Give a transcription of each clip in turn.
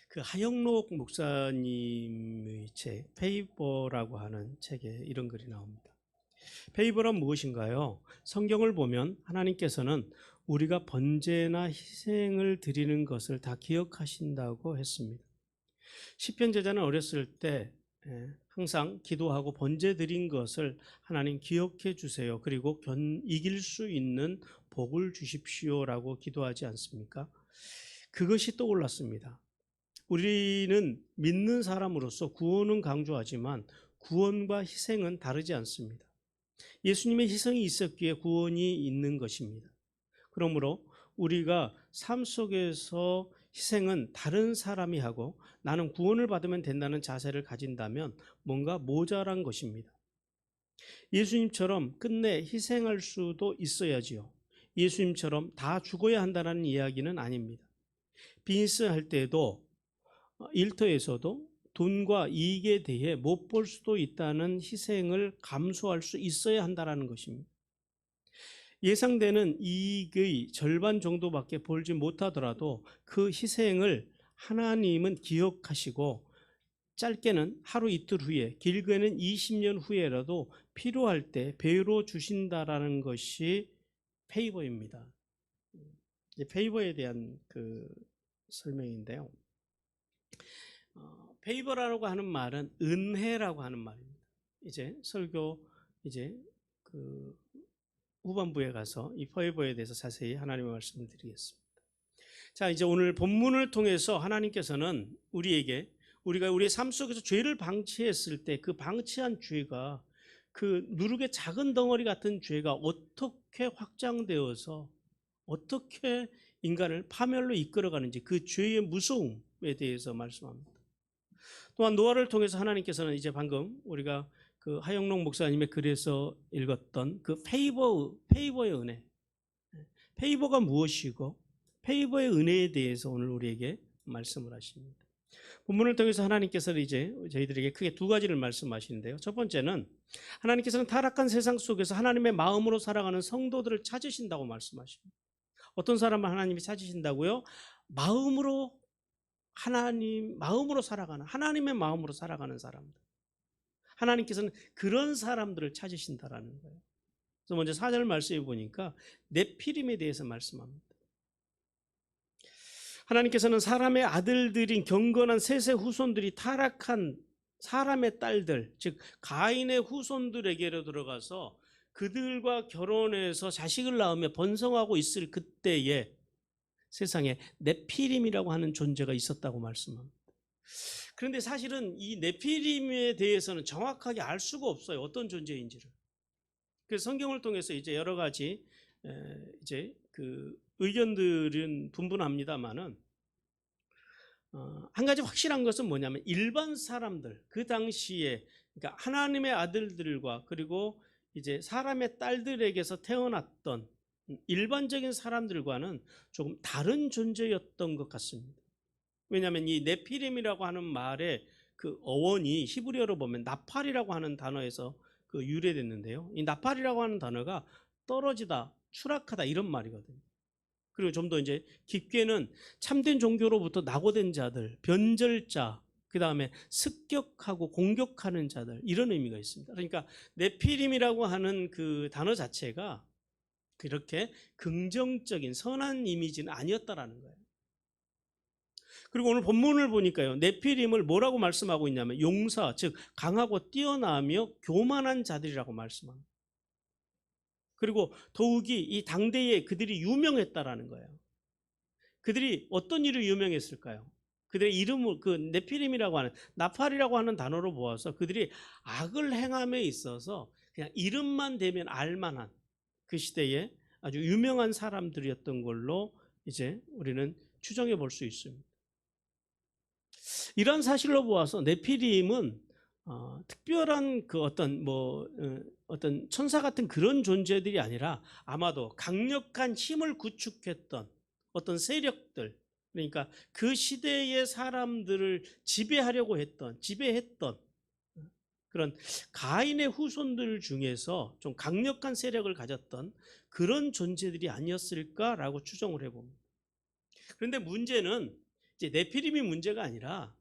그 하영록 목사님의 책 페이버라고 하는 책에 이런 글이 나옵니다. 페이버란 무엇인가요? 성경을 보면 하나님께서는 우리가 번제나 희생을 드리는 것을 다 기억하신다고 했습니다. 시편 제자는 어렸을 때 항상 기도하고 번제 드린 것을 하나님 기억해 주세요. 그리고 이길 수 있는 복을 주십시오라고 기도하지 않습니까? 그것이 떠올랐습니다. 우리는 믿는 사람으로서 구원은 강조하지만 구원과 희생은 다르지 않습니다. 예수님의 희생이 있었기에 구원이 있는 것입니다. 그러므로 우리가 삶 속에서 희생은 다른 사람이 하고 나는 구원을 받으면 된다는 자세를 가진다면 뭔가 모자란 것입니다. 예수님처럼 끝내 희생할 수도 있어야지요. 예수님처럼 다 죽어야 한다는 이야기는 아닙니다. 비즈니스 할 때도 일터에서도 돈과 이익에 대해 못 볼 수도 있다는 희생을 감수할 수 있어야 한다는 것입니다. 예상되는 이익의 절반 정도밖에 벌지 못하더라도 그 희생을 하나님은 기억하시고 짧게는 하루 이틀 후에 길게는 20년 후에라도 필요할 때 배로 주신다라는 것이 페이버입니다. 페이버에 대한 그 설명인데요. 페이버라고 하는 말은 은혜라고 하는 말입니다. 이제 설교 그 후반부에 가서 이 페이버에 대해서 자세히 하나님의 말씀을 드리겠습니다. 자, 이제 오늘 본문을 통해서 하나님께서는 우리가 우리의 삶 속에서 죄를 방치했을 때 그 방치한 죄가 그 누룩의 작은 덩어리 같은 죄가 어떻게 확장되어서 어떻게 인간을 파멸로 이끌어가는지 그 죄의 무서움에 대해서 말씀합니다. 또한 노아를 통해서 하나님께서는 이제 방금 우리가 그 하영록 목사님의 글에서 읽었던 그 페이버의 은혜, 페이버가 무엇이고 페이버의 은혜에 대해서 오늘 우리에게 말씀을 하십니다. 본문을 통해서 하나님께서는 이제 저희들에게 크게 두 가지를 말씀하시는데요. 첫 번째는 하나님께서는 타락한 세상 속에서 하나님의 마음으로 살아가는 성도들을 찾으신다고 말씀하십니다. 어떤 사람을 하나님이 찾으신다고요? 마음으로 살아가는, 하나님의 마음으로 살아가는 사람들. 하나님께서는 그런 사람들을 찾으신다라는 거예요. 그래서 먼저 4절 말씀해 보니까 네피림에 대해서 말씀합니다. 하나님께서는 사람의 아들들인 경건한 셋의 후손들이 타락한 사람의 딸들, 즉 가인의 후손들에게로 들어가서 그들과 결혼해서 자식을 낳으며 번성하고 있을 그때에 세상에 네피림이라고 하는 존재가 있었다고 말씀합니다. 그런데 사실은 이 네피림에 대해서는 정확하게 알 수가 없어요. 어떤 존재인지를. 그래서 성경을 통해서 이제 여러 가지 이제 그 의견들은 분분합니다만은 한 가지 확실한 것은 뭐냐면 일반 사람들 그 당시에 그러니까 하나님의 아들들과 그리고 이제 사람의 딸들에게서 태어났던 일반적인 사람들과는 조금 다른 존재였던 것 같습니다. 왜냐하면 이 네피림이라고 하는 말의 그 어원이 히브리어로 보면 나팔이라고 하는 단어에서 그 유래됐는데요. 이 나팔이라고 하는 단어가 떨어지다, 추락하다 이런 말이거든요. 그리고 좀 더 이제 깊게는 참된 종교로부터 낙오된 자들, 변절자, 그 다음에 습격하고 공격하는 자들 이런 의미가 있습니다. 그러니까 네피림이라고 하는 그 단어 자체가 그렇게 긍정적인 선한 이미지는 아니었다라는 거예요. 그리고 오늘 본문을 보니까요, 네피림을 뭐라고 말씀하고 있냐면 용사, 즉 강하고 뛰어나며 교만한 자들이라고 말씀합니다. 그리고 더욱이 이 당대에 그들이 유명했다라는 거예요. 그들이 어떤 일을 유명했을까요? 그들의 이름을 그 네피림이라고 하는 나팔이라고 하는 단어로 보아서 그들이 악을 행함에 있어서 그냥 이름만 대면 알만한 그 시대에 아주 유명한 사람들이었던 걸로 이제 우리는 추정해 볼 수 있습니다. 이런 사실로 보아서 네피림은 특별한 그 어떤 천사 같은 그런 존재들이 아니라 아마도 강력한 힘을 구축했던 어떤 세력들, 그러니까 그 시대의 사람들을 지배했던 그런 가인의 후손들 중에서 좀 강력한 세력을 가졌던 그런 존재들이 아니었을까라고 추정을 해봅니다. 그런데 문제는 이제 네피림이 문제가 아니라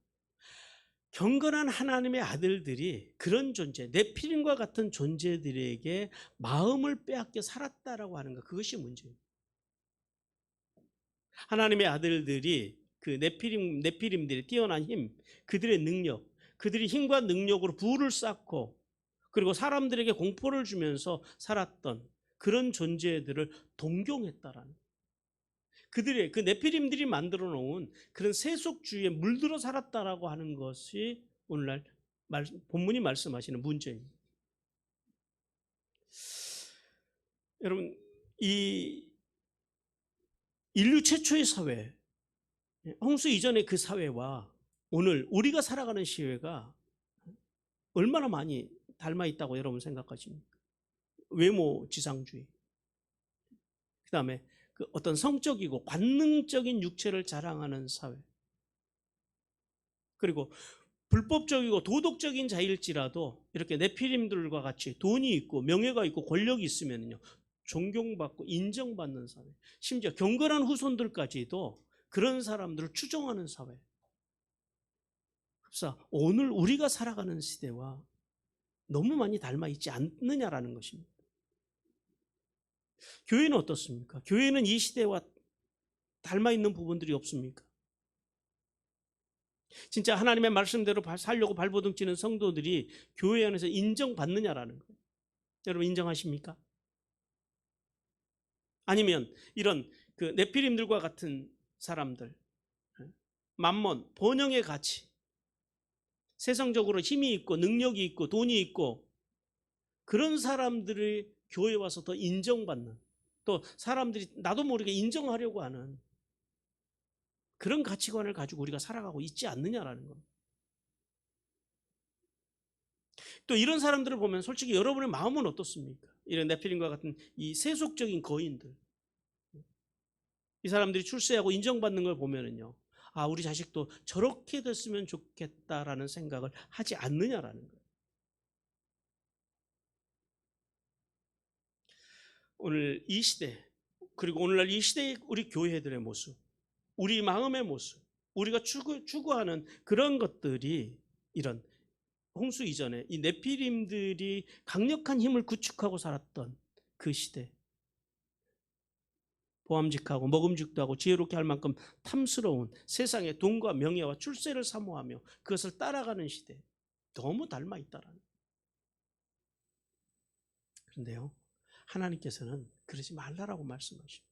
경건한 하나님의 아들들이 그런 존재, 네피림과 같은 존재들에게 마음을 빼앗겨 살았다라고 하는 것, 그것이 문제입니다. 하나님의 아들들이 그 네피림들의 뛰어난 힘, 그들의 능력, 그들이 힘과 능력으로 부를 쌓고 그리고 사람들에게 공포를 주면서 살았던 그런 존재들을 동경했다라는, 그들의 그 네피림들이 만들어 놓은 그런 세속주의에 물들어 살았다라고 하는 것이 오늘날 본문이 말씀하시는 문제입니다. 여러분, 이 인류 최초의 사회, 홍수 이전의 그 사회와 오늘 우리가 살아가는 시대가 얼마나 많이 닮아 있다고 여러분 생각하십니까? 외모 지상주의, 그 다음에 그 어떤 성적이고 관능적인 육체를 자랑하는 사회, 그리고 불법적이고 도덕적인 자일지라도 이렇게 네피림들과 같이 돈이 있고 명예가 있고 권력이 있으면요 존경받고 인정받는 사회, 심지어 경건한 후손들까지도 그런 사람들을 추종하는 사회. 그래서 오늘 우리가 살아가는 시대와 너무 많이 닮아 있지 않느냐라는 것입니다. 교회는 어떻습니까? 교회는 이 시대와 닮아 있는 부분들이 없습니까? 진짜 하나님의 말씀대로 살려고 발버둥 치는 성도들이 교회 안에서 인정받느냐라는 거예요. 여러분 인정하십니까? 아니면 이런 그 네피림들과 같은 사람들, 만몬, 번영의 가치, 세상적으로 힘이 있고 능력이 있고 돈이 있고 그런 사람들이 교회에 와서 더 인정받는, 또 사람들이 나도 모르게 인정하려고 하는 그런 가치관을 가지고 우리가 살아가고 있지 않느냐라는 겁니다. 또 이런 사람들을 보면 솔직히 여러분의 마음은 어떻습니까? 이런 네피림과 같은 이 세속적인 거인들, 이 사람들이 출세하고 인정받는 걸 보면은요, 아, 우리 자식도 저렇게 됐으면 좋겠다라는 생각을 하지 않느냐라는 거예요. 오늘 이 시대, 그리고 오늘날 이 시대의 우리 교회들의 모습, 우리 마음의 모습, 우리가 추구하는 그런 것들이 이런 홍수 이전에 이 네피림들이 강력한 힘을 구축하고 살았던 그 시대, 보암직하고 먹음직도 하고 지혜롭게 할 만큼 탐스러운 세상의 돈과 명예와 출세를 사모하며 그것을 따라가는 시대, 너무 닮아 있다라는. 그런데요, 하나님께서는 그러지 말라라고 말씀하십니다.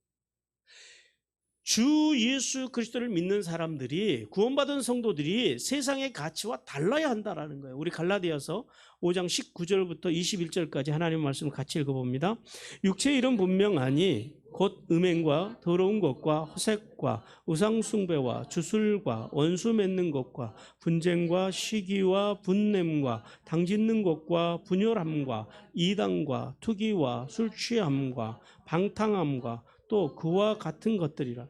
주 예수 그리스도를 믿는 사람들이, 구원받은 성도들이 세상의 가치와 달라야 한다라는 거예요. 우리 갈라디아서 5장 19절부터 21절까지 하나님의 말씀을 같이 읽어봅니다. 육체의 일은 분명하니 곧 음행과 더러운 것과 허색과 우상숭배와 주술과 원수 맺는 것과 분쟁과 시기와 분냄과 당짓는 것과 분열함과 이단과 투기와 술취함과 방탕함과 또 그와 같은 것들이라.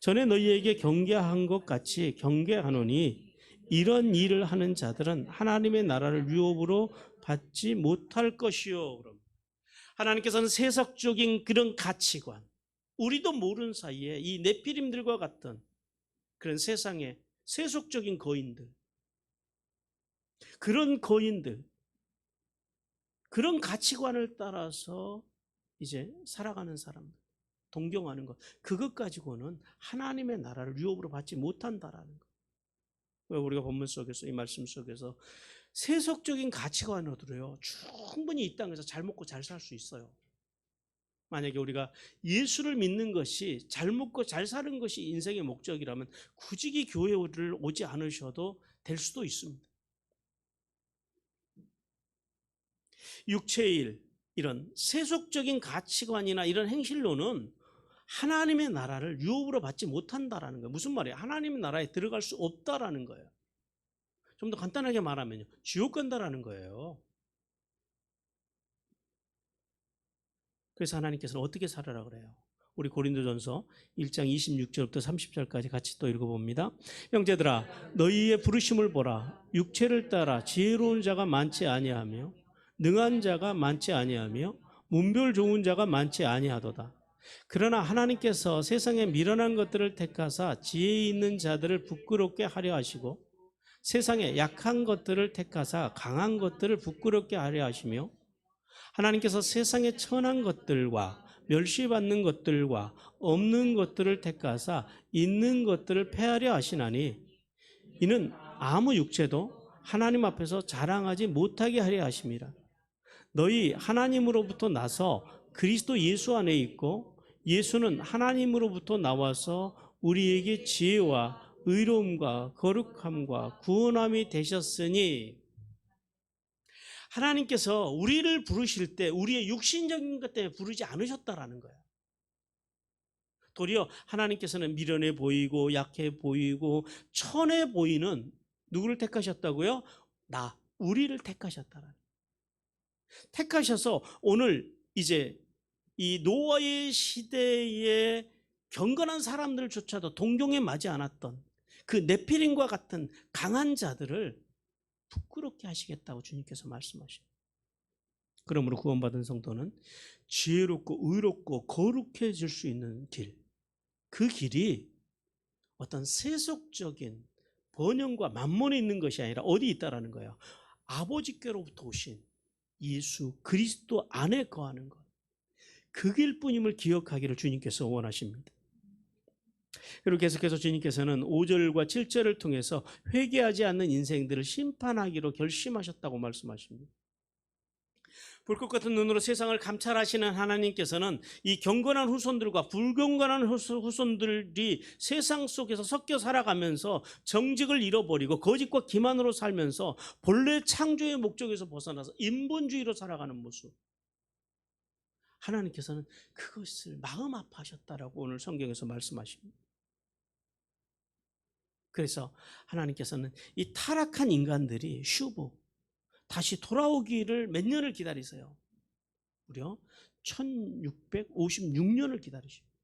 전에 너희에게 경계한 것 같이 경계하노니 이런 일을 하는 자들은 하나님의 나라를 유업으로 받지 못할 것이요. 하나님께서는 세속적인 그런 가치관, 우리도 모르는 사이에 이 네피림들과 같은 그런 세상의 세속적인 거인들, 그런 거인들, 그런 가치관을 따라서 이제 살아가는 사람들, 동경하는 것, 그것 가지고는 하나님의 나라를 유업으로 받지 못한다라는 것. 왜 우리가 본문 속에서, 이 말씀 속에서 세속적인 가치관으로도요 충분히 이 땅에서 잘 먹고 잘 살 수 있어요. 만약에 우리가 예수를 믿는 것이, 잘 먹고 잘 사는 것이 인생의 목적이라면 굳이 교회를 오지 않으셔도 될 수도 있습니다. 육체의 일, 이런 세속적인 가치관이나 이런 행실로는 하나님의 나라를 유업으로 받지 못한다라는 거예요. 무슨 말이에요? 하나님의 나라에 들어갈 수 없다라는 거예요. 좀 더 간단하게 말하면요, 지옥 간다라는 거예요. 그래서 하나님께서는 어떻게 살아라 그래요? 우리 고린도전서 1장 26절부터 30절까지 같이 또 읽어봅니다. 형제들아, 너희의 부르심을 보라. 육체를 따라 지혜로운 자가 많지 아니하며 능한 자가 많지 아니하며 문별 좋은 자가 많지 아니하도다. 그러나 하나님께서 세상에 미련한 것들을 택하사 지혜 있는 자들을 부끄럽게 하려 하시고 세상에 약한 것들을 택하사 강한 것들을 부끄럽게 하려 하시며 하나님께서 세상에 천한 것들과 멸시받는 것들과 없는 것들을 택하사 있는 것들을 폐하려 하시나니 이는 아무 육체도 하나님 앞에서 자랑하지 못하게 하려 하심이라. 너희 하나님으로부터 나서 그리스도 예수 안에 있고 예수는 하나님으로부터 나와서 우리에게 지혜와 의로움과 거룩함과 구원함이 되셨으니 하나님께서 우리를 부르실 때 우리의 육신적인 것 때문에 부르지 않으셨다라는 거예요. 도리어 하나님께서는 미련해 보이고 약해 보이고 천해 보이는 누구를 택하셨다고요? 우리를 택하셨다라는 거예요. 택하셔서 오늘 이제 이 노아의 시대에 경건한 사람들조차도 동경에 맞지 않았던 그 네피림과 같은 강한 자들을 부끄럽게 하시겠다고 주님께서 말씀하십니다. 그러므로 구원받은 성도는 지혜롭고 의롭고 거룩해질 수 있는 길, 그 길이 어떤 세속적인 번영과 만몬에 있는 것이 아니라 어디 있다라는 거예요. 아버지께로부터 오신 예수 그리스도 안에 거하는 것, 그 길뿐임을 기억하기를 주님께서 원하십니다. 그리고 계속해서 주님께서는 5절과 7절을 통해서 회개하지 않는 인생들을 심판하기로 결심하셨다고 말씀하십니다. 불꽃 같은 눈으로 세상을 감찰하시는 하나님께서는 이 경건한 후손들과 불경건한 후손들이 세상 속에서 섞여 살아가면서 정직을 잃어버리고 거짓과 기만으로 살면서 본래 창조의 목적에서 벗어나서 인본주의로 살아가는 모습, 하나님께서는 그것을 마음 아파하셨다라고 오늘 성경에서 말씀하십니다. 그래서 하나님께서는 이 타락한 인간들이 슈브 다시 돌아오기를 몇 년을 기다리세요. 무려 1656년을 기다리십니다.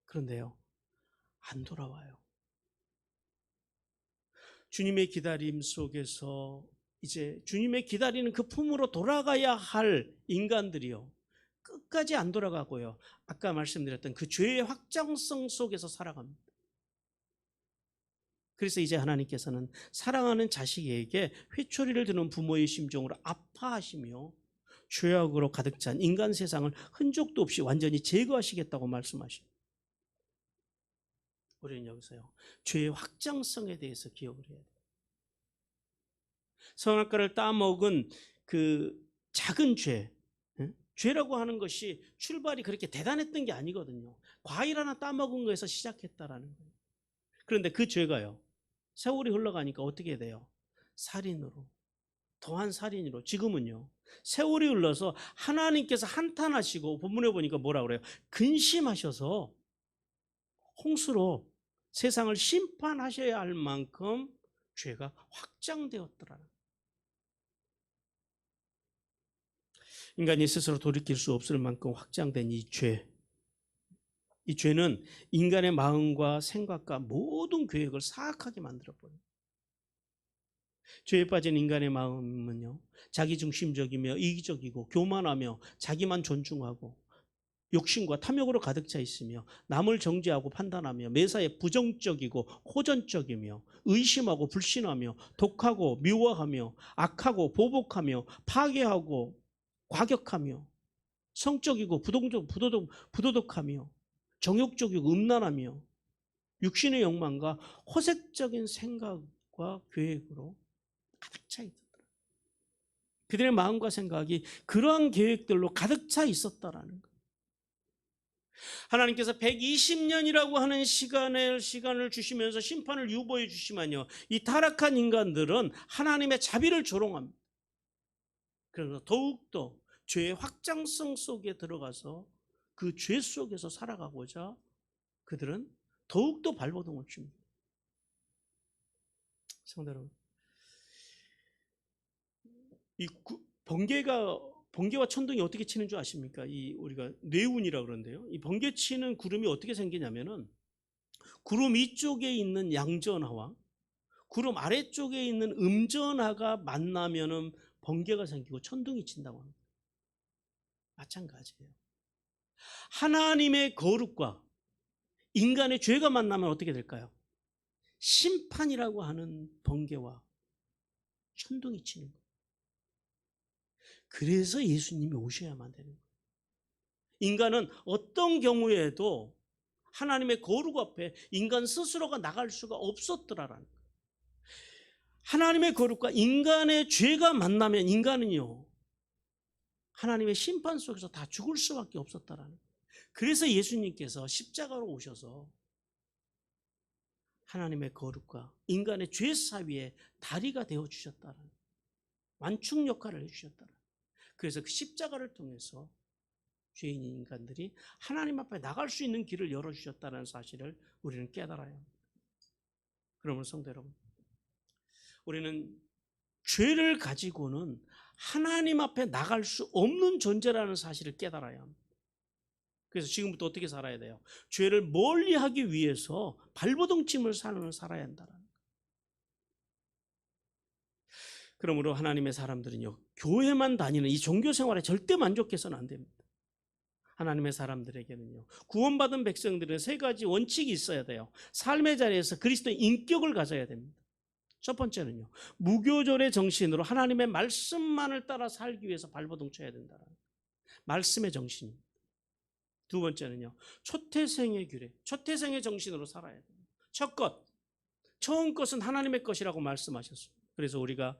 그런데요, 안 돌아와요. 주님의 기다림 속에서 이제 주님의 기다리는 그 품으로 돌아가야 할 인간들이요, 끝까지 안 돌아가고요, 아까 말씀드렸던 그 죄의 확장성 속에서 살아갑니다. 그래서 이제 하나님께서는 사랑하는 자식에게 회초리를 드는 부모의 심정으로 아파하시며 죄악으로 가득 찬 인간 세상을 흔적도 없이 완전히 제거하시겠다고 말씀하십니다. 우리는 여기서요, 죄의 확장성에 대해서 기억을 해야 돼요. 선악과를 따먹은 그 작은 죄, 죄라고 하는 것이 출발이 그렇게 대단했던 게 아니거든요. 과일 하나 따먹은 거에서 시작했다라는 거예요. 그런데 그 죄가요, 세월이 흘러가니까 어떻게 돼요? 살인으로, 더한 살인으로, 지금은요, 세월이 흘러서 하나님께서 한탄하시고 본문에 보니까 뭐라 그래요? 근심하셔서 홍수로 세상을 심판하셔야 할 만큼 죄가 확장되었더라는 거예요. 인간이 스스로 돌이킬 수 없을 만큼 확장된 이 죄, 이 죄는 인간의 마음과 생각과 모든 계획을 사악하게 만들어버려요. 죄에 빠진 인간의 마음은요, 자기중심적이며 이기적이고 교만하며 자기만 존중하고 욕심과 탐욕으로 가득 차 있으며 남을 정죄하고 판단하며 매사에 부정적이고 호전적이며 의심하고 불신하며 독하고 미워하며 악하고 보복하며 파괴하고 과격하며 성적이고 부도덕하며 정욕적이고 음란하며 육신의 욕망과 호색적인 생각과 계획으로 가득 차 있었더라. 그들의 마음과 생각이 그러한 계획들로 가득 차 있었다라는 거예요. 하나님께서 120년이라고 하는 시간을 주시면서 심판을 유보해 주시면요, 이 타락한 인간들은 하나님의 자비를 조롱합니다. 그래서 더욱더 죄의 확장성 속에 들어가서 그 죄 속에서 살아가고자 그들은 더욱더 발버둥을 칩니다. 성도 여러분, 이 번개와 천둥이 어떻게 치는 줄 아십니까? 우리가 뇌운이라고 그러는데요, 이 번개 치는 구름이 어떻게 생기냐면은 구름 위쪽에 있는 양전하와 구름 아래쪽에 있는 음전하가 만나면은 번개가 생기고 천둥이 친다고 합니다. 마찬가지예요. 하나님의 거룩과 인간의 죄가 만나면 어떻게 될까요? 심판이라고 하는 번개와 천둥이 치는 거예요. 그래서 예수님이 오셔야만 되는 거예요. 인간은 어떤 경우에도 하나님의 거룩 앞에 인간 스스로가 나갈 수가 없었더라라는 거예요. 하나님의 거룩과 인간의 죄가 만나면 인간은요, 하나님의 심판 속에서 다 죽을 수밖에 없었다라는 거예요. 그래서 예수님께서 십자가로 오셔서 하나님의 거룩과 인간의 죄 사위의 다리가 되어 주셨다라는 거예요. 완충 역할을 해주셨다라는 거예요. 그래서 그 십자가를 통해서 죄인 인간들이 하나님 앞에 나갈 수 있는 길을 열어주셨다는 사실을 우리는 깨달아야 합니다. 그러면 성도 여러분, 우리는 죄를 가지고는 하나님 앞에 나갈 수 없는 존재라는 사실을 깨달아야 합니다. 그래서 지금부터 어떻게 살아야 돼요? 죄를 멀리하기 위해서 발버둥침을 살아야 한다는 거예요. 그러므로 하나님의 사람들은요, 교회만 다니는 이 종교 생활에 절대 만족해서는 안 됩니다. 하나님의 사람들에게는요, 구원받은 백성들은 세 가지 원칙이 있어야 돼요. 삶의 자리에서 그리스도의 인격을 가져야 됩니다. 첫 번째는요, 무교절의 정신으로 하나님의 말씀만을 따라 살기 위해서 발버둥 쳐야 된다는 말씀의 정신입니다. 두 번째는요, 초태생의 규례, 초태생의 정신으로 살아야 됩니다. 첫 것, 처음 것은 하나님의 것이라고 말씀하셨습니다. 그래서 우리가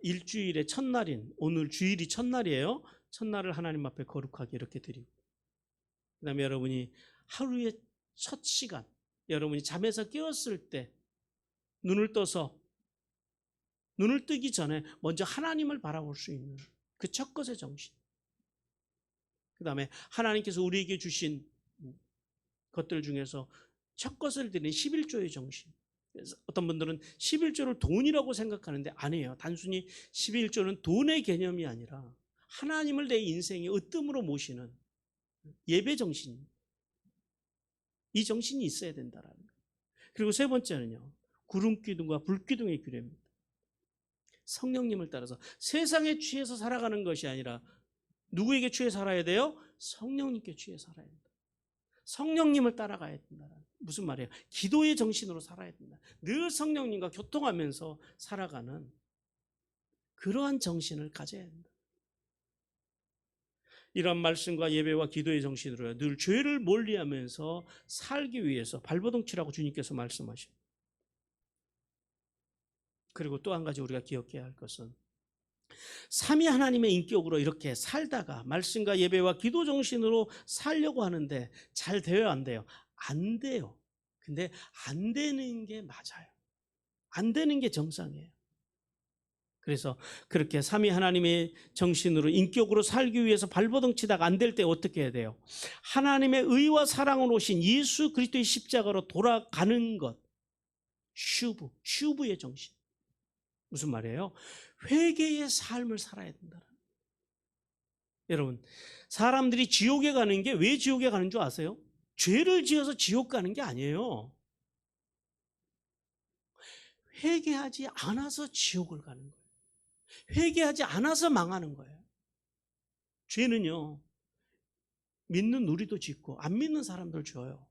일주일의 첫날인 오늘 주일이 첫날이에요. 첫날을 하나님 앞에 거룩하게 이렇게 드리고, 그 다음에 여러분이 하루의 첫 시간, 여러분이 잠에서 깨었을 때 눈을 떠서 눈을 뜨기 전에 먼저 하나님을 바라볼 수 있는 그 첫 것의 정신, 그 다음에 하나님께서 우리에게 주신 것들 중에서 첫 것을 드리는 11조의 정신. 그래서 어떤 분들은 11조를 돈이라고 생각하는데 아니에요. 단순히 11조는 돈의 개념이 아니라 하나님을 내 인생의 으뜸으로 모시는 예배 정신, 이 정신이 있어야 된다라는 거예요. 그리고 세 번째는요, 구름기둥과 불기둥의 규례입니다. 성령님을 따라서 세상에 취해서 살아가는 것이 아니라 누구에게 취해 살아야 돼요? 성령님께 취해 살아야 된다. 성령님을 따라가야 된다. 무슨 말이에요? 기도의 정신으로 살아야 된다. 늘 성령님과 교통하면서 살아가는 그러한 정신을 가져야 된다. 이런 말씀과 예배와 기도의 정신으로 늘 죄를 멀리하면서 살기 위해서 발버둥 치라고 주님께서 말씀하십니다. 그리고 또 한 가지 우리가 기억해야 할 것은 삼위 하나님의 인격으로 이렇게 살다가 말씀과 예배와 기도 정신으로 살려고 하는데 잘 돼요, 안 돼요? 안 돼요. 근데 안 되는 게 맞아요. 안 되는 게 정상이에요. 그래서 그렇게 삼위 하나님의 정신으로 인격으로 살기 위해서 발버둥 치다가 안 될 때 어떻게 해야 돼요? 하나님의 의와 사랑으로 오신 예수 그리스도의 십자가로 돌아가는 것. 슈브의 정신. 무슨 말이에요? 회개의 삶을 살아야 된다는. 여러분, 사람들이 지옥에 가는 게 왜 지옥에 가는 줄 아세요? 죄를 지어서 지옥 가는 게 아니에요. 회개하지 않아서 지옥을 가는 거예요. 회개하지 않아서 망하는 거예요. 죄는요, 믿는 우리도 짓고 안 믿는 사람들 줘요.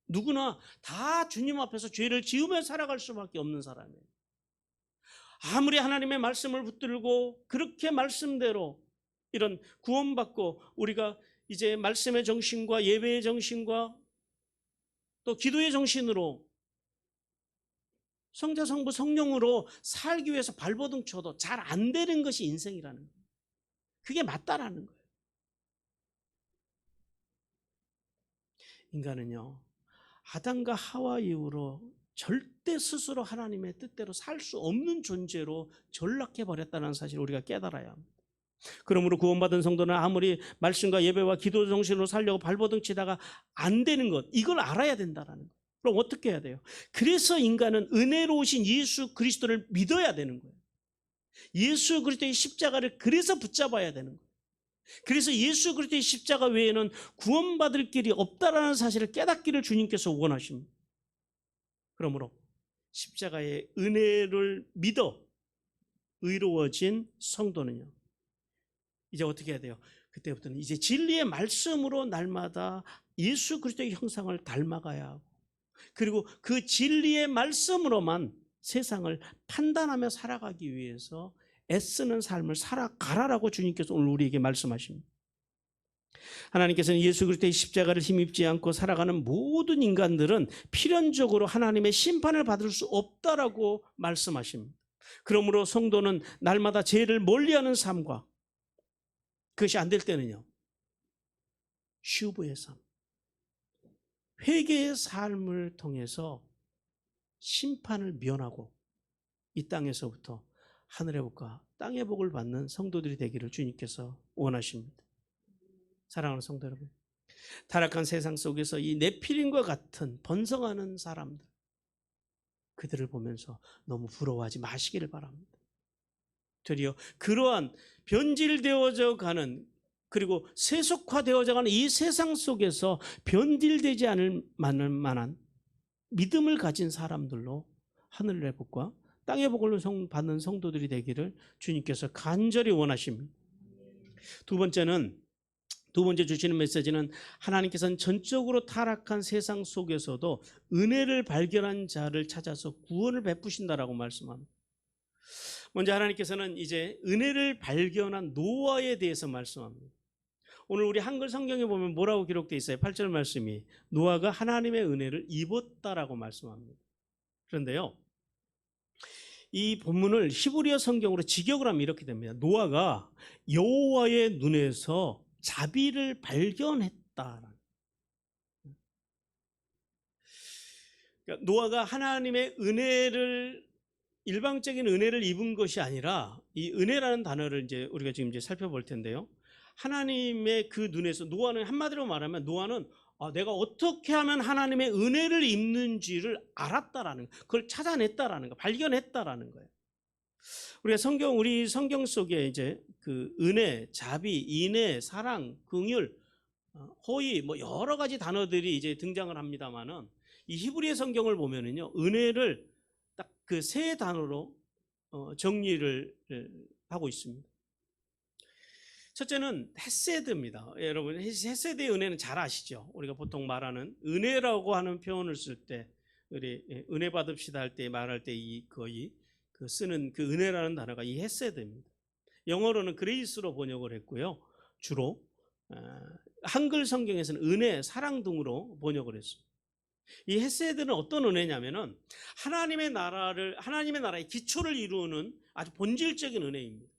누구나 다 주님 앞에서 죄를 지으며 살아갈 수밖에 없는 사람이에요. 아무리 하나님의 말씀을 붙들고 그렇게 말씀대로 이런 구원받고 우리가 이제 말씀의 정신과 예배의 정신과 또 기도의 정신으로 성자 성부 성령으로 살기 위해서 발버둥 쳐도 잘 안 되는 것이 인생이라는 거예요. 그게 맞다라는 거예요. 인간은요, 아담과 하와 이후로 절대 스스로 하나님의 뜻대로 살 수 없는 존재로 전락해버렸다는 사실을 우리가 깨달아야 합니다. 그러므로 구원받은 성도는 아무리 말씀과 예배와 기도 정신으로 살려고 발버둥 치다가 안 되는 것, 이걸 알아야 된다는 거예요. 그럼 어떻게 해야 돼요? 그래서 인간은 은혜로우신 예수 그리스도를 믿어야 되는 거예요. 예수 그리스도의 십자가를 그래서 붙잡아야 되는 거예요. 그래서 예수 그리스도의 십자가 외에는 구원받을 길이 없다라는 사실을 깨닫기를 주님께서 원하십니다. 그러므로 십자가의 은혜를 믿어 의로워진 성도는요, 이제 어떻게 해야 돼요? 그때부터는 이제 진리의 말씀으로 날마다 예수 그리스도의 형상을 닮아가야 하고, 그리고 그 진리의 말씀으로만 세상을 판단하며 살아가기 위해서 애쓰는 삶을 살아가라라고 주님께서 오늘 우리에게 말씀하십니다. 하나님께서는 예수 그리스도의 십자가를 힘입지 않고 살아가는 모든 인간들은 필연적으로 하나님의 심판을 받을 수 없다라고 말씀하십니다. 그러므로 성도는 날마다 죄를 멀리하는 삶과, 그것이 안 될 때는요, 슈브의 삶, 회개의 삶을 통해서 심판을 면하고 이 땅에서부터 하늘의 복과 땅의 복을 받는 성도들이 되기를 주님께서 원하십니다. 사랑하는 성도 여러분, 타락한 세상 속에서 이 네피림과 같은 번성하는 사람들, 그들을 보면서 너무 부러워하지 마시기를 바랍니다. 되려 그러한 변질되어져 가는, 그리고 세속화되어져 가는 이 세상 속에서 변질되지 않을 만한 믿음을 가진 사람들로 하늘의 복과 땅의 복을 받는 성도들이 되기를 주님께서 간절히 원하십니다. 두 번째 주시는 메시지는 하나님께서는 전적으로 타락한 세상 속에서도 은혜를 발견한 자를 찾아서 구원을 베푸신다라고 말씀합니다. 먼저 하나님께서는 이제 은혜를 발견한 노아에 대해서 말씀합니다. 오늘 우리 한글 성경에 보면 뭐라고 기록되어 있어요? 8절 말씀이 노아가 하나님의 은혜를 입었다라고 말씀합니다. 그런데요, 이 본문을 히브리어 성경으로 직역을 하면 이렇게 됩니다. 노아가 여호와의 눈에서 자비를 발견했다. 그러니까 노아가 하나님의 은혜를, 일방적인 은혜를 입은 것이 아니라 이 은혜라는 단어를 이제 우리가 지금 이제 살펴볼 텐데요. 하나님의 그 눈에서 노아는, 한마디로 말하면 노아는 내가 어떻게 하면 하나님의 은혜를 입는지를 알았다라는, 그걸 찾아냈다라는 거, 발견했다라는 거예요. 우리 성경 속에 이제 그 은혜, 자비, 인애, 사랑, 긍휼, 호의, 뭐 여러 가지 단어들이 이제 등장을 합니다만은 이 히브리의 성경을 보면은요, 은혜를 딱 그 세 단어로 정리를 하고 있습니다. 첫째는 헤세드입니다. 여러분, 헤세드의 은혜는 잘 아시죠? 우리가 보통 말하는 은혜라고 하는 표현을 쓸 때, 우리 은혜 받읍시다 할 때 말할 때 거의 그 쓰는 그 은혜라는 단어가 이 헤세드입니다. 영어로는 그레이스로 번역을 했고요. 주로 한글 성경에서는 은혜, 사랑 등으로 번역을 했습니다. 이 헤세드는 어떤 은혜냐면은 하나님의 나라의 기초를 이루는 아주 본질적인 은혜입니다.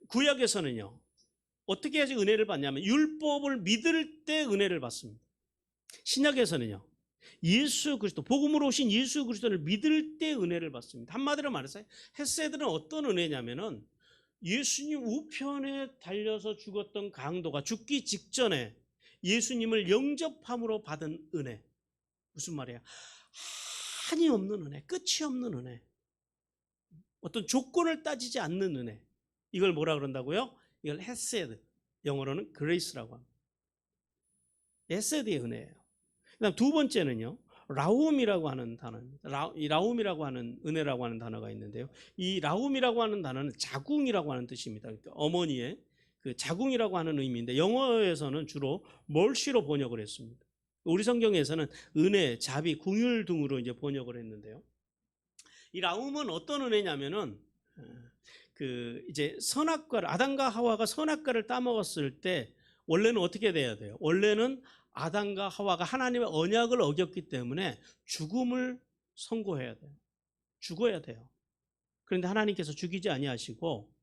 구약에서는요, 어떻게 해야지 은혜를 받냐면 율법을 믿을 때 은혜를 받습니다. 신약에서는요, 예수 그리스도, 복음으로 오신 예수 그리스도를 믿을 때 은혜를 받습니다. 한마디로 말해서 헤세드는 어떤 은혜냐면은 예수님 우편에 달려서 죽었던 강도가 죽기 직전에 예수님을 영접함으로 받은 은혜. 무슨 말이야? 한이 없는 은혜, 끝이 없는 은혜, 어떤 조건을 따지지 않는 은혜. 이걸 뭐라 그런다고요? 이걸 헤세드, 영어로는 그레이스라고 합니다. 헤세드의 은혜예요. 그다음 두 번째는요, 라움이라고 하는 단어입니다. 이 라움이라고 하는 은혜라고 하는 단어가 있는데요, 이 라움이라고 하는 단어는 자궁이라고 하는 뜻입니다. 그러니까 어머니의 그 자궁이라고 하는 의미인데 영어에서는 주로 멀시로 번역을 했습니다. 우리 성경에서는 은혜, 자비, 긍휼 등으로 이제 번역을 했는데요, 이 라움은 어떤 은혜냐면은 그 이제 선악과를, 아담과 하와가 선악과를 따먹었을 때 원래는 어떻게 돼야 돼요? 원래는 아담과 하와가 하나님의 언약을 어겼기 때문에 죽음을 선고해야 돼요. 죽어야 돼요. 그런데 하나님께서 죽이지 아니하시고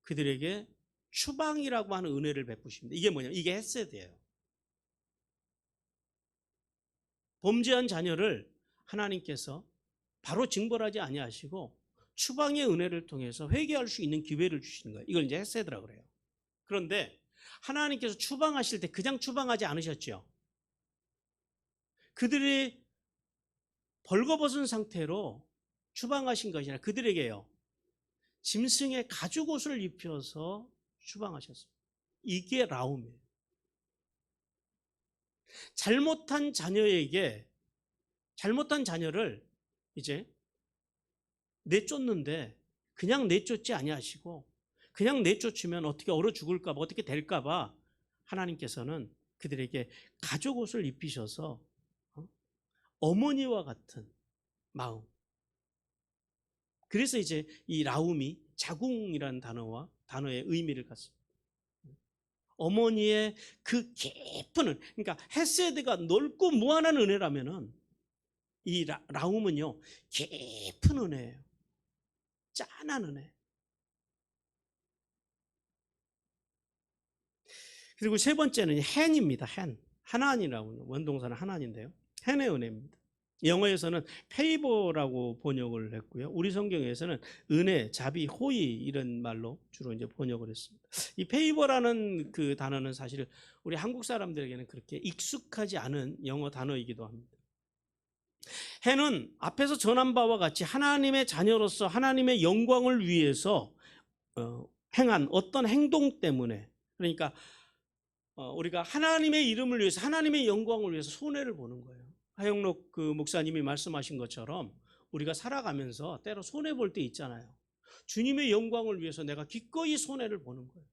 그들에게 추방이라고 하는 은혜를 베푸십니다. 이게 뭐냐면 이게 헤세드예요. 범죄한 자녀를 하나님께서 바로 징벌하지 아니하시고 추방의 은혜를 통해서 회개할 수 있는 기회를 주시는 거예요. 이걸 이제 헤세드라고 그래요. 그런데 하나님께서 추방하실 때 그냥 추방하지 않으셨죠. 그들이 벌거벗은 상태로 추방하신 것이 아니라 그들에게요, 짐승의 가죽옷을 입혀서 추방하셨습니다. 이게 라움이에요. 잘못한 자녀를 이제 내쫓는데 그냥 내쫓지 아니하시고 그냥 내쫓으면 어떻게 얼어 죽을까 봐, 어떻게 될까 봐 하나님께서는 그들에게 가죽 옷을 입히셔서 어머니와 같은 마음. 그래서 이제 이 라움이 자궁이라는 단어의 의미를 갖습니다. 어머니의 그 깊은 그러니까 헤세드가 넓고 무한한 은혜라면은 이 라움은요 깊은 은혜예요. 짠한 은혜. 그리고 세 번째는 헨입니다. 헨. 하나님이라고 원동사는 하나님인데요. 헨의 은혜입니다. 영어에서는 페이버라고 번역을 했고요. 우리 성경에서는 은혜, 자비, 호의 이런 말로 주로 이제 번역을 했습니다. 이 페이버라는 그 단어는 사실 우리 한국 사람들에게는 그렇게 익숙하지 않은 영어 단어이기도 합니다. 헨은 앞에서 전한 바와 같이 하나님의 자녀로서 하나님의 영광을 위해서 행한 어떤 행동 때문에, 그러니까 우리가 하나님의 이름을 위해서 하나님의 영광을 위해서 손해를 보는 거예요. 하영록 그 목사님이 말씀하신 것처럼 우리가 살아가면서 때로 손해 볼 때 있잖아요. 주님의 영광을 위해서 내가 기꺼이 손해를 보는 거예요.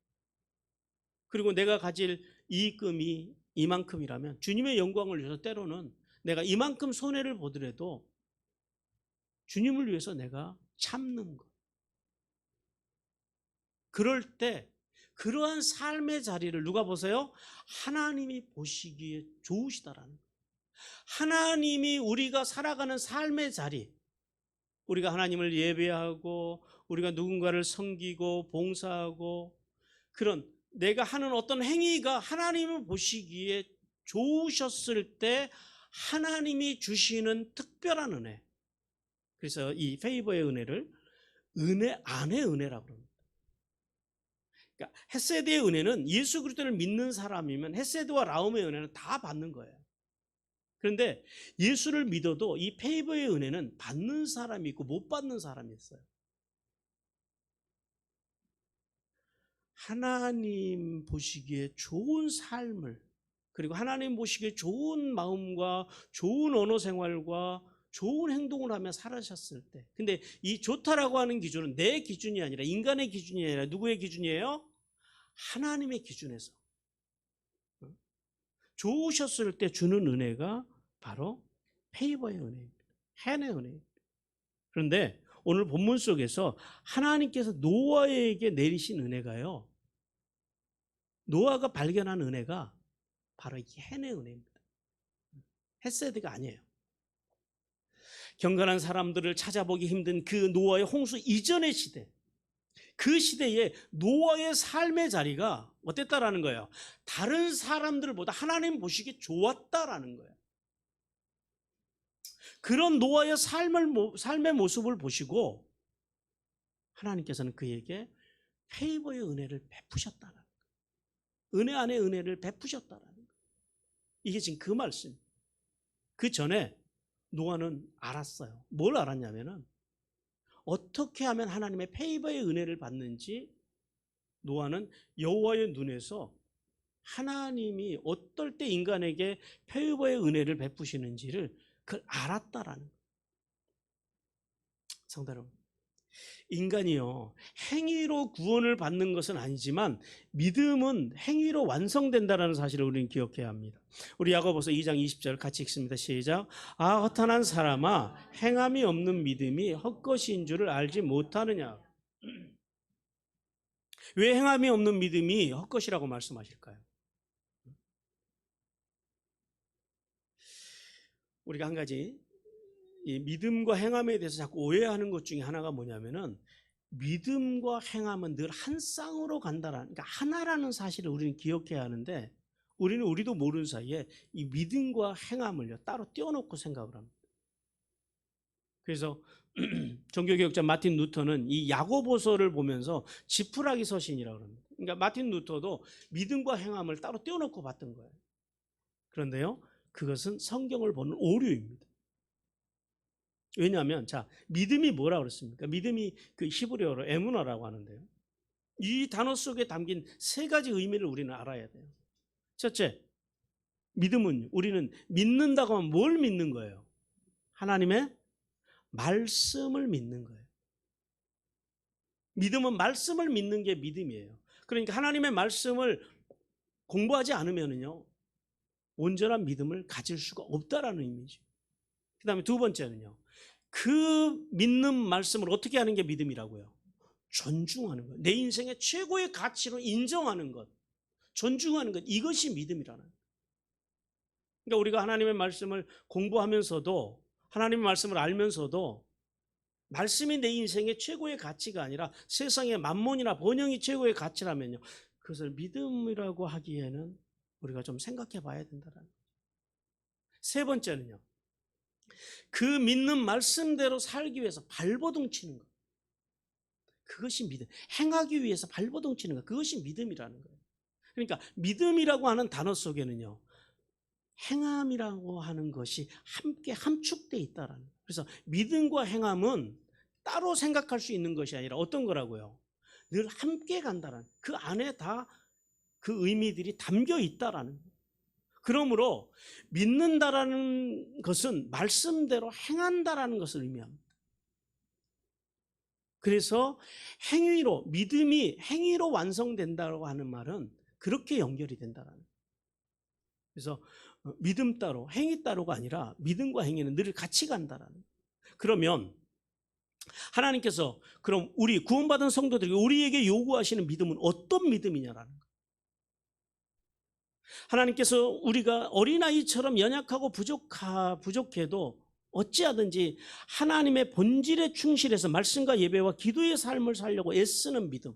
그리고 내가 가질 이익금이 이만큼이라면 주님의 영광을 위해서 때로는 내가 이만큼 손해를 보더라도 주님을 위해서 내가 참는 것. 그럴 때 그러한 삶의 자리를 누가 보세요? 하나님이 보시기에 좋으시다라는 거예요. 하나님이 우리가 살아가는 삶의 자리, 우리가 하나님을 예배하고 우리가 누군가를 섬기고 봉사하고 그런 내가 하는 어떤 행위가 하나님을 보시기에 좋으셨을 때 하나님이 주시는 특별한 은혜. 그래서 이 페이버의 은혜를 은혜 안의 은혜라고 합니다. 그러니까 헤세드의 은혜는 예수 그리스도를 믿는 사람이면 헤세드와 라움의 은혜는 다 받는 거예요. 그런데 예수를 믿어도 이 페이버의 은혜는 받는 사람이 있고 못 받는 사람이 있어요. 하나님 보시기에 좋은 삶을, 그리고 하나님 보시기에 좋은 마음과 좋은 언어 생활과 좋은 행동을 하며 살아셨을 때, 근데 이 좋다라고 하는 기준은 내 기준이 아니라 인간의 기준이 아니라 누구의 기준이에요? 하나님의 기준에서 좋으셨을 때 주는 은혜가 바로 페이버의 은혜입니다. 헨의 은혜입니다. 그런데 오늘 본문 속에서 하나님께서 노아에게 내리신 은혜가요, 노아가 발견한 은혜가 바로 이 헨의 은혜입니다. 헤세드가 아니에요. 경건한 사람들을 찾아보기 힘든 그 노아의 홍수 이전의 시대, 그 시대에 노아의 삶의 자리가 어땠다라는 거예요? 다른 사람들보다 하나님 보시기에 좋았다라는 거예요. 그런 노아의 삶의 모습을 보시고 하나님께서는 그에게 페이버의 은혜를 베푸셨다는 거예요. 은혜 안에 은혜를 베푸셨다는 거예요. 이게 지금 그 말씀. 그 전에 노아는 알았어요. 뭘 알았냐면은 어떻게 하면 하나님의 페이버의 은혜를 받는지 노아는 여호와의 눈에서 하나님이 어떨 때 인간에게 페이버의 은혜를 베푸시는지를 그걸 알았다라는 거예요. 성도 여러분, 인간이요 행위로 구원을 받는 것은 아니지만 믿음은 행위로 완성된다는 사실을 우리는 기억해야 합니다. 우리 야고보서 2장 20절 같이 읽습니다. 시작. 아 허탄한 사람아, 행함이 없는 믿음이 헛것인 줄을 알지 못하느냐. 왜 행함이 없는 믿음이 헛것이라고 말씀하실까요? 우리가 한 가지 이 믿음과 행함에 대해서 자꾸 오해하는 것 중에 하나가 뭐냐면은 믿음과 행함은 늘 한 쌍으로 간다라는, 그러니까 하나라는 사실을 우리는 기억해야 하는데 우리는 우리도 모르는 사이에 이 믿음과 행함을요 따로 떼어놓고 생각을 합니다. 그래서 종교개혁자 마틴 루터는 이 야고보서를 보면서 지푸라기 서신이라고 합니다. 그러니까 마틴 루터도 믿음과 행함을 따로 떼어놓고 봤던 거예요. 그런데요 그것은 성경을 보는 오류입니다. 왜냐하면 자 믿음이 뭐라고 그랬습니까? 믿음이 그 히브리어로 에무나라고 하는데요. 이 단어 속에 담긴 세 가지 의미를 우리는 알아야 돼요. 첫째, 믿음은 우리는 믿는다고 하면 뭘 믿는 거예요? 하나님의 말씀을 믿는 거예요. 믿음은 말씀을 믿는 게 믿음이에요. 그러니까 하나님의 말씀을 공부하지 않으면요 온전한 믿음을 가질 수가 없다라는 의미죠. 그 다음에 두 번째는요, 그 믿는 말씀을 어떻게 하는 게 믿음이라고요? 존중하는 것. 내 인생의 최고의 가치로 인정하는 것, 존중하는 것, 이것이 믿음이라는 거예요. 그러니까 우리가 하나님의 말씀을 공부하면서도, 하나님의 말씀을 알면서도 말씀이 내 인생의 최고의 가치가 아니라 세상의 만몬이나 번영이 최고의 가치라면요, 그것을 믿음이라고 하기에는 우리가 좀 생각해 봐야 된다는 거예요. 세 번째는요, 그 믿는 말씀대로 살기 위해서 발버둥 치는 것. 그것이 믿음. 행하기 위해서 발버둥 치는 것. 그것이 믿음이라는 거예요. 그러니까 믿음이라고 하는 단어 속에는요, 행함이라고 하는 것이 함께 함축되어 있다라는 거예요. 그래서 믿음과 행함은 따로 생각할 수 있는 것이 아니라 어떤 거라고요? 늘 함께 간다라는, 그 안에 다 그 의미들이 담겨 있다라는 거예요. 그러므로 믿는다라는 것은 말씀대로 행한다라는 것을 의미합니다. 그래서 행위로, 믿음이 행위로 완성된다고 하는 말은 그렇게 연결이 된다라는 거예요. 그래서 믿음 따로 행위 따로가 아니라 믿음과 행위는 늘 같이 간다라는 거예요. 그러면 하나님께서 그럼 우리 구원받은 성도들에게 우리에게 요구하시는 믿음은 어떤 믿음이냐라는 거예요. 하나님께서 우리가 어린아이처럼 연약하고 부족해도 어찌하든지 하나님의 본질에 충실해서 말씀과 예배와 기도의 삶을 살려고 애쓰는 믿음.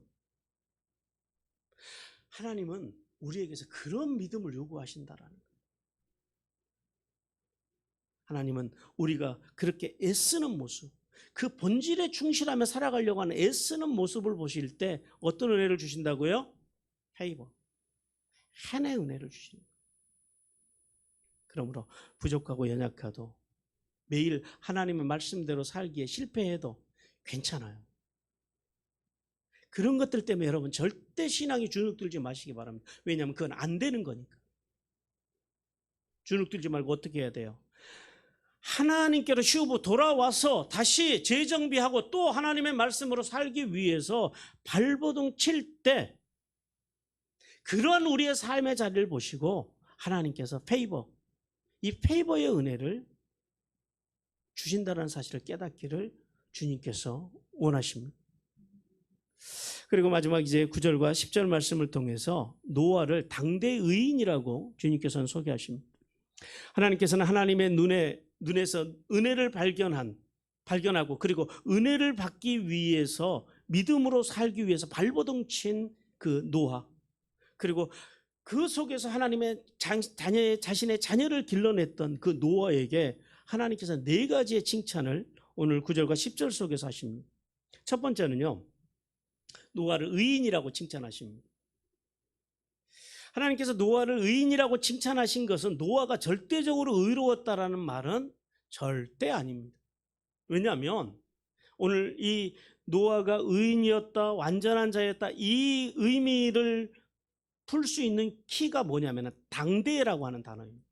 하나님은 우리에게서 그런 믿음을 요구하신다라는 거예요. 하나님은 우리가 그렇게 애쓰는 모습, 그 본질에 충실하며 살아가려고 하는 애쓰는 모습을 보실 때 어떤 은혜를 주신다고요? 페이버, 한의 은혜를 주시는 거예요. 그러므로 부족하고 연약해도 매일 하나님의 말씀대로 살기에 실패해도 괜찮아요. 그런 것들 때문에 여러분 절대 신앙이 주눅들지 마시기 바랍니다. 왜냐하면 그건 안 되는 거니까. 주눅들지 말고 어떻게 해야 돼요? 하나님께로 쉬고 돌아와서 다시 재정비하고 또 하나님의 말씀으로 살기 위해서 발버둥 칠 때 그런 우리의 삶의 자리를 보시고 하나님께서 페이버, 이 페이버의 은혜를 주신다는 사실을 깨닫기를 주님께서 원하십니다. 그리고 마지막 이제 9절과 10절 말씀을 통해서 노아를 당대 의인이라고 주님께서는 소개하십니다. 하나님께서는 하나님의 눈에서 은혜를 발견하고 그리고 은혜를 받기 위해서 믿음으로 살기 위해서 발버둥 친 그 노아, 그리고 그 속에서 하나님의 자신의 자녀를 길러냈던 그 노아에게 하나님께서 네 가지의 칭찬을 오늘 9절과 10절 속에서 하십니다. 첫 번째는요, 노아를 의인이라고 칭찬하십니다. 하나님께서 노아를 의인이라고 칭찬하신 것은 노아가 절대적으로 의로웠다라는 말은 절대 아닙니다. 왜냐하면 오늘 이 노아가 의인이었다, 완전한 자였다, 이 의미를 풀 수 있는 키가 뭐냐면 당대라고 하는 단어입니다.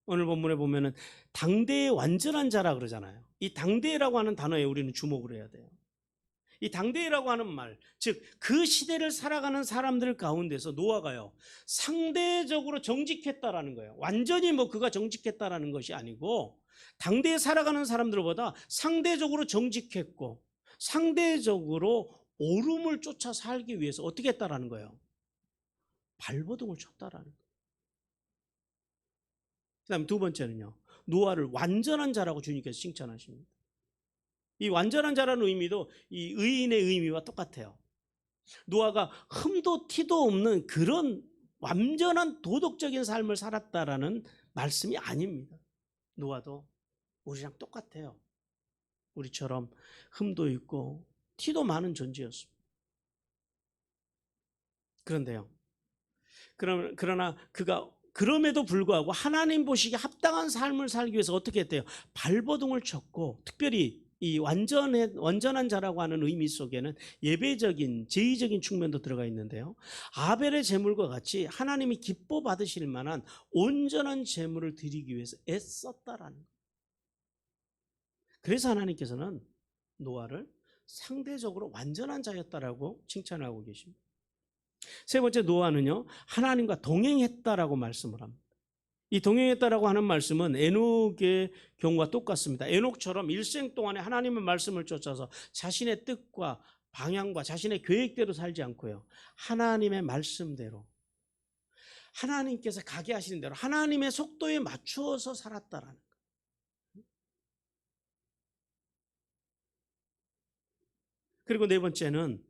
오늘 본문에 보면은 당대의 완전한 자라 그러잖아요. 이 당대라고 하는 단어에 우리는 주목을 해야 돼요. 이 당대라고 하는 말, 즉 그 시대를 살아가는 사람들 가운데서 노아가요 상대적으로 정직했다라는 거예요. 완전히 뭐 그가 정직했다라는 것이 아니고 당대에 살아가는 사람들보다 상대적으로 정직했고 상대적으로 옳음을 쫓아 살기 위해서 어떻게 했다라는 거예요? 발버둥을 쳤다라는 거예요. 그다음 두 번째는요, 노아를 완전한 자라고 주님께서 칭찬하십니다. 이 완전한 자라는 의미도 이 의인의 의미와 똑같아요. 노아가 흠도 티도 없는 그런 완전한 도덕적인 삶을 살았다라는 말씀이 아닙니다. 노아도 우리랑 똑같아요. 우리처럼 흠도 있고 티도 많은 존재였습니다. 그런데요, 그러나 그가 그럼에도 불구하고 하나님 보시기에 합당한 삶을 살기 위해서 어떻게 했대요? 발버둥을 쳤고, 특별히 이 완전한 자라고 하는 의미 속에는 예배적인, 제의적인 측면도 들어가 있는데요. 아벨의 제물과 같이 하나님이 기뻐 받으실 만한 온전한 제물을 드리기 위해서 애썼다라는 거예요. 그래서 하나님께서는 노아를 상대적으로 완전한 자였다라고 칭찬하고 계십니다. 세 번째 노아는요, 하나님과 동행했다라고 말씀을 합니다. 이 동행했다라고 하는 말씀은 에녹의 경우와 똑같습니다. 에녹처럼 일생 동안에 하나님의 말씀을 쫓아서 자신의 뜻과 방향과 자신의 계획대로 살지 않고요, 하나님의 말씀대로, 하나님께서 가게 하시는 대로 하나님의 속도에 맞추어서 살았다라는 거예요. 그리고 네 번째는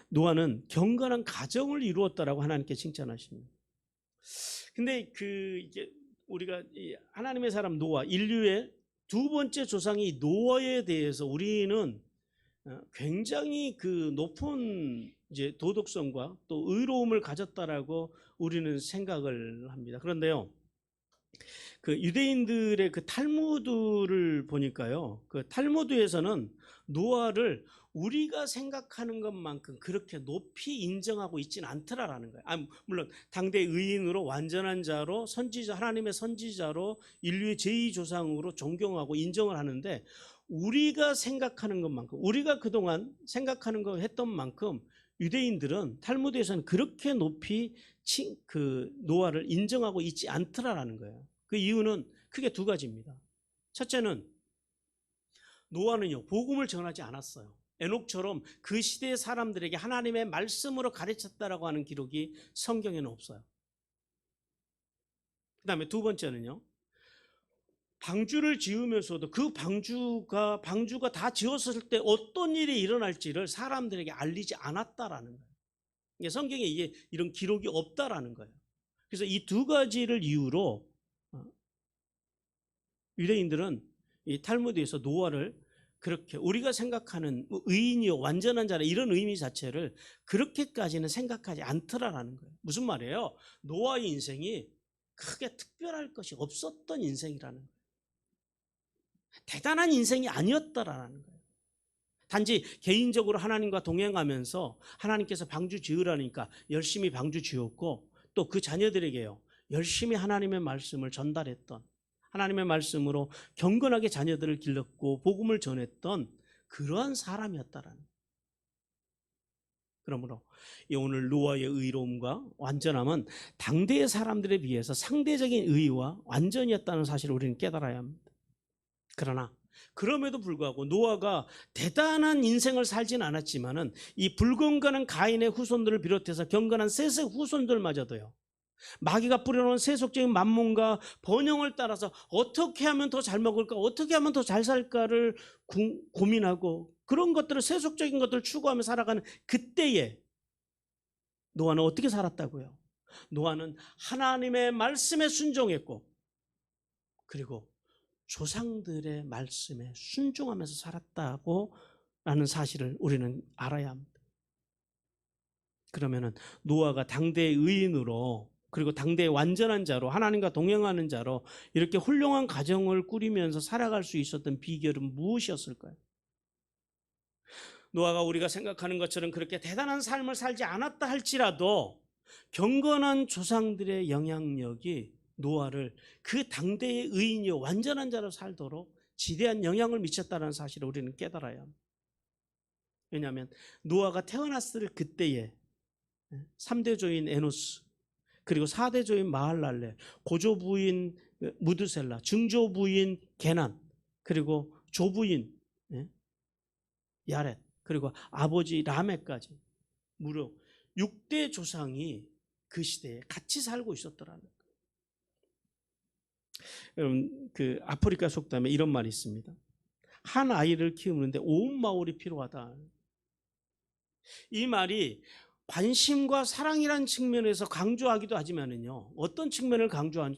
노아는 경건한 가정을 이루었다라고 하나님께 칭찬하십니다. 근데 이게 우리가 이 하나님의 사람 노아, 인류의 두 번째 조상이 노아에 대해서 우리는 굉장히 그 높은 이제 도덕성과 또 의로움을 가졌다라고 우리는 생각을 합니다. 그런데요, 그 유대인들의 그 탈무드를 보니까요, 그 탈무드에서는 노아를 우리가 생각하는 것만큼 그렇게 높이 인정하고 있지는 않더라라는 거예요. 물론 당대 의인으로 완전한 자로 선지자, 하나님의 선지자로 인류의 제2조상으로 존경하고 인정을 하는데, 우리가 생각하는 것만큼, 우리가 그동안 생각하는 거 했던 만큼 유대인들은 탈무드에서는 그렇게 높이 그 노아를 인정하고 있지 않더라라는 거예요. 그 이유는 크게 두 가지입니다. 첫째는 노아는요, 복음을 전하지 않았어요. 에녹처럼 그 시대의 사람들에게 하나님의 말씀으로 가르쳤다라고 하는 기록이 성경에는 없어요. 그 다음에 두 번째는요, 방주를 지으면서도 그 방주가 다 지었을 때 어떤 일이 일어날지를 사람들에게 알리지 않았다라는 거예요. 성경에 이게 이런 기록이 없다라는 거예요. 그래서 이 두 가지를 이유로 유대인들은 이 탈무드에서 노아를 그렇게 우리가 생각하는 의인이요 완전한 자라 이런 의미 자체를 그렇게까지는 생각하지 않더라라는 거예요. 무슨 말이에요? 노아의 인생이 크게 특별할 것이 없었던 인생이라는 거예요. 대단한 인생이 아니었다라는 거예요. 단지 개인적으로 하나님과 동행하면서 하나님께서 방주 지으라니까 열심히 방주 지었고, 또 그 자녀들에게요, 열심히 하나님의 말씀을 전달했던, 하나님의 말씀으로 경건하게 자녀들을 길렀고 복음을 전했던 그러한 사람이었다라는 거예요. 그러므로 오늘 노아의 의로움과 완전함은 당대의 사람들에 비해서 상대적인 의와 완전이었다는 사실을 우리는 깨달아야 합니다. 그러나 그럼에도 불구하고 노아가 대단한 인생을 살진 않았지만은 이 불건강한 가인의 후손들을 비롯해서 경건한 셋의 후손들마저도요, 마귀가 뿌려놓은 세속적인 만문과 번영을 따라서 어떻게 하면 더 잘 먹을까, 어떻게 하면 더 잘 살까를 고민하고 그런 것들을, 세속적인 것들을 추구하며 살아가는 그때에 노아는 어떻게 살았다고요? 노아는 하나님의 말씀에 순종했고, 그리고 조상들의 말씀에 순종하면서 살았다고 라는 사실을 우리는 알아야 합니다. 그러면은 노아가 당대의 의인으로, 그리고 당대의 완전한 자로, 하나님과 동행하는 자로 이렇게 훌륭한 가정을 꾸리면서 살아갈 수 있었던 비결은 무엇이었을까요? 노아가 우리가 생각하는 것처럼 그렇게 대단한 삶을 살지 않았다 할지라도 경건한 조상들의 영향력이 노아를 그 당대의 의인이요 완전한 자로 살도록 지대한 영향을 미쳤다는 사실을 우리는 깨달아야 합니다. 왜냐하면 노아가 태어났을 그때에 3대 조인 에노스, 그리고 4대 조인 마할랄레, 고조부인 무드셀라, 증조부인 게난, 그리고 조부인 야렛, 그리고 아버지 라멕까지 무려 6대 조상이 그 시대에 같이 살고 있었더라는 거예요. 여러분, 그 아프리카 속담에 이런 말이 있습니다. 한 아이를 키우는데 온 마을이 필요하다. 이 말이 관심과 사랑이라는 측면에서 강조하기도 하지만은요, 어떤 측면을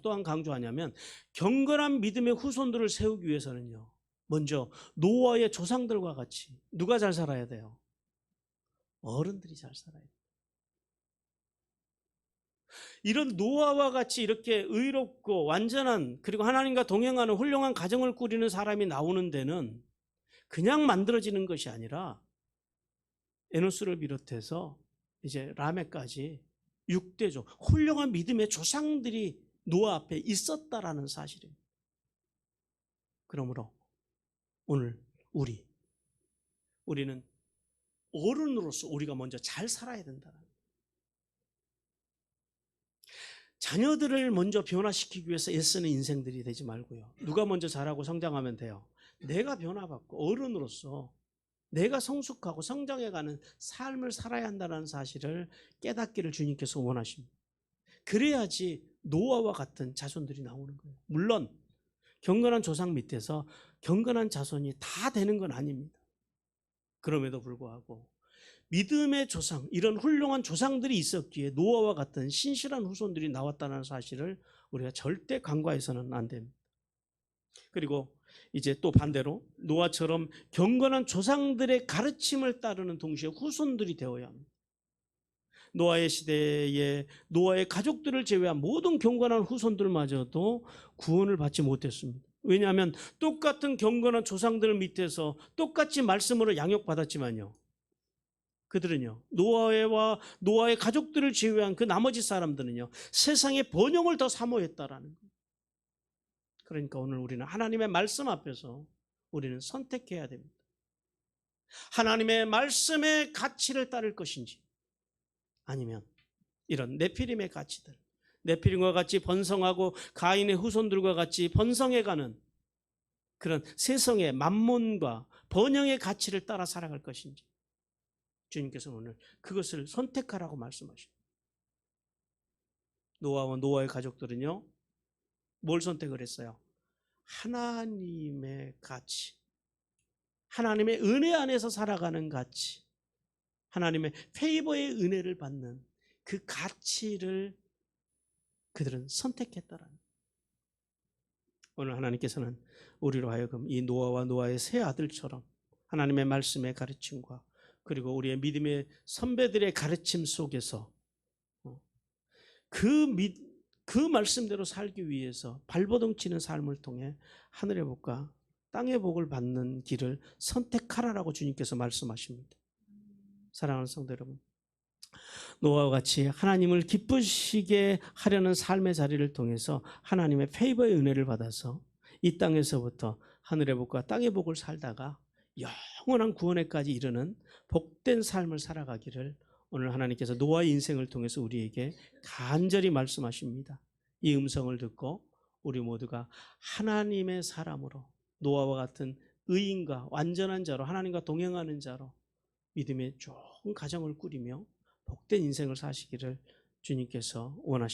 또한 강조하냐면 경건한 믿음의 후손들을 세우기 위해서는요, 먼저 노아의 조상들과 같이 누가 잘 살아야 돼요? 어른들이 잘 살아야 돼요. 이런 노아와 같이 이렇게 의롭고 완전한, 그리고 하나님과 동행하는 훌륭한 가정을 꾸리는 사람이 나오는 데는 그냥 만들어지는 것이 아니라 에노스를 비롯해서 이제 라멕까지 6대조 훌륭한 믿음의 조상들이 노아 앞에 있었다라는 사실입니다. 그러므로 오늘 우리는 어른으로서 우리가 먼저 잘 살아야 된다. 자녀들을 먼저 변화시키기 위해서 애쓰는 인생들이 되지 말고요. 누가 먼저 자라고 성장하면 돼요. 내가 변화받고 어른으로서 내가 성숙하고 성장해가는 삶을 살아야 한다는 사실을 깨닫기를 주님께서 원하십니다. 그래야지 노아와 같은 자손들이 나오는 거예요. 물론 경건한 조상 밑에서 경건한 자손이 다 되는 건 아닙니다. 그럼에도 불구하고 믿음의 조상, 이런 훌륭한 조상들이 있었기에 노아와 같은 신실한 후손들이 나왔다는 사실을 우리가 절대 간과해서는 안 됩니다. 그리고 이제 또 반대로 노아처럼 경건한 조상들의 가르침을 따르는 동시에 후손들이 되어야 합니다. 노아의 시대에 노아의 가족들을 제외한 모든 경건한 후손들마저도 구원을 받지 못했습니다. 왜냐하면 똑같은 경건한 조상들 밑에서 똑같이 말씀으로 양육받았지만요, 그들은요, 노아의 가족들을 제외한 그 나머지 사람들은요, 세상의 번영을 더 사모했다라는 거예요. 그러니까 오늘 우리는 하나님의 말씀 앞에서 우리는 선택해야 됩니다. 하나님의 말씀의 가치를 따를 것인지, 아니면 이런 네피림의 가치들, 네피림과 같이 번성하고 가인의 후손들과 같이 번성해가는 그런 세상의 만몬과 번영의 가치를 따라 살아갈 것인지, 주님께서 오늘 그것을 선택하라고 말씀하십니다. 노아와 노아의 가족들은요, 뭘 선택을 했어요? 하나님의 가치, 하나님의 은혜 안에서 살아가는 가치, 하나님의 페이버의 은혜를 받는 그 가치를 그들은 선택했다라는 거예요. 오늘 하나님께서는 우리로 하여금 이 노아와 노아의 세 아들처럼 하나님의 말씀의 가르침과 그리고 우리의 믿음의 선배들의 가르침 속에서 그 말씀대로 살기 위해서 발버둥 치는 삶을 통해 하늘의 복과 땅의 복을 받는 길을 선택하라라고 주님께서 말씀하십니다. 사랑하는 성도 여러분, 노아와 같이 하나님을 기쁘시게 하려는 삶의 자리를 통해서 하나님의 페이버의 은혜를 받아서 이 땅에서부터 하늘의 복과 땅의 복을 살다가 영원한 구원에까지 이르는 복된 삶을 살아가기를 오늘 하나님께서 노아의 인생을 통해서 우리에게 간절히 말씀하십니다. 이 음성을 듣고 우리 모두가 하나님의 사람으로 노아와 같은 의인과 완전한 자로 하나님과 동행하는 자로 믿음의 좋은 가정을 꾸리며 복된 인생을 사시기를 주님께서 원하십니다.